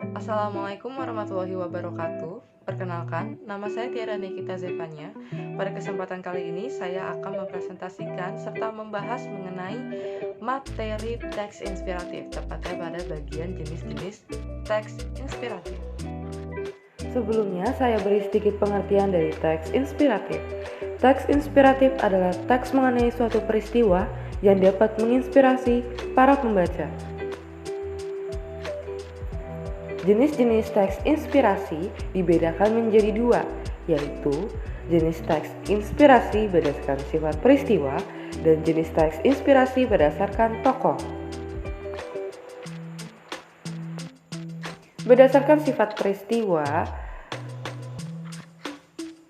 Assalamualaikum warahmatullahi wabarakatuh. Perkenalkan, nama saya Tiara Nikita Zevanya. Pada kesempatan kali ini, saya akan mempresentasikan serta membahas mengenai materi teks inspiratif, tepatnya pada bagian jenis-jenis teks inspiratif. Sebelumnya, saya beri sedikit pengertian dari teks inspiratif. Teks inspiratif adalah teks mengenai suatu peristiwa yang dapat menginspirasi para pembaca. Jenis-jenis teks inspirasi dibedakan menjadi dua, yaitu jenis teks inspirasi berdasarkan sifat peristiwa dan jenis teks inspirasi berdasarkan tokoh. Berdasarkan sifat peristiwa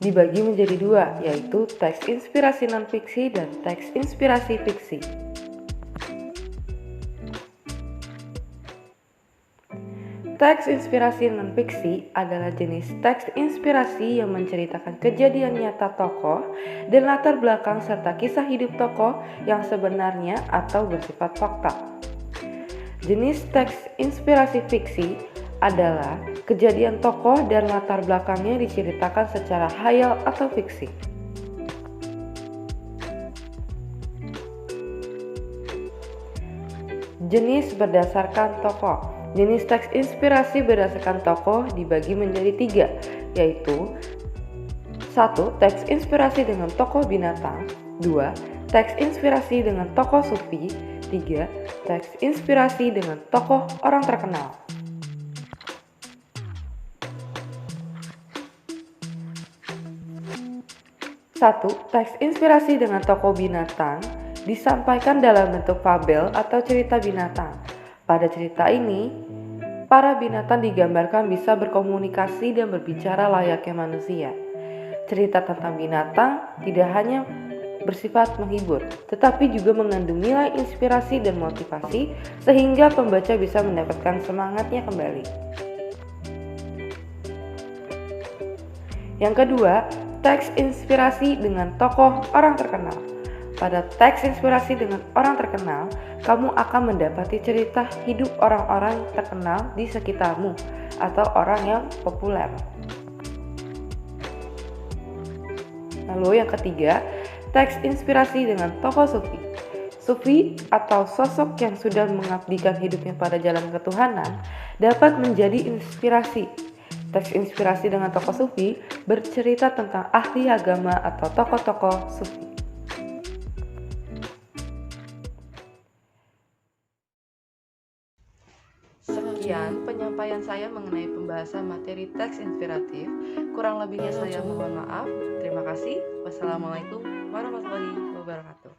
dibagi menjadi dua, yaitu teks inspirasi non-fiksi dan teks inspirasi fiksi. Teks inspirasi non-fiksi adalah jenis teks inspirasi yang menceritakan kejadian nyata tokoh dan latar belakang serta kisah hidup tokoh yang sebenarnya atau bersifat fakta. Jenis teks inspirasi fiksi adalah kejadian tokoh dan latar belakangnya diceritakan secara hayal atau fiksi. Jenis berdasarkan tokoh. Jenis teks inspirasi berdasarkan tokoh dibagi menjadi tiga, yaitu 1. Teks inspirasi dengan tokoh binatang. 2. Teks inspirasi dengan tokoh sufi. 3. Teks inspirasi dengan tokoh orang terkenal. Satu, teks inspirasi dengan tokoh binatang disampaikan dalam bentuk fabel atau cerita binatang. Pada cerita ini, para binatang digambarkan bisa berkomunikasi dan berbicara layaknya manusia. Cerita tentang binatang tidak hanya bersifat menghibur, tetapi juga mengandung nilai inspirasi dan motivasi sehingga pembaca bisa mendapatkan semangatnya kembali. Yang kedua, teks inspirasi dengan tokoh orang terkenal. Pada teks inspirasi dengan orang terkenal, kamu akan mendapati cerita hidup orang-orang terkenal di sekitarmu atau orang yang populer. Lalu yang ketiga, teks inspirasi dengan tokoh sufi. Sufi atau sosok yang sudah mengabdikan hidupnya pada jalan ketuhanan dapat menjadi inspirasi. Teks inspirasi dengan tokoh sufi bercerita tentang ahli agama atau tokoh-tokoh sufi. Sekian penyampaian saya mengenai pembahasan materi teks inspiratif. Kurang lebihnya saya mohon maaf. Terima kasih. Wassalamualaikum warahmatullahi wabarakatuh.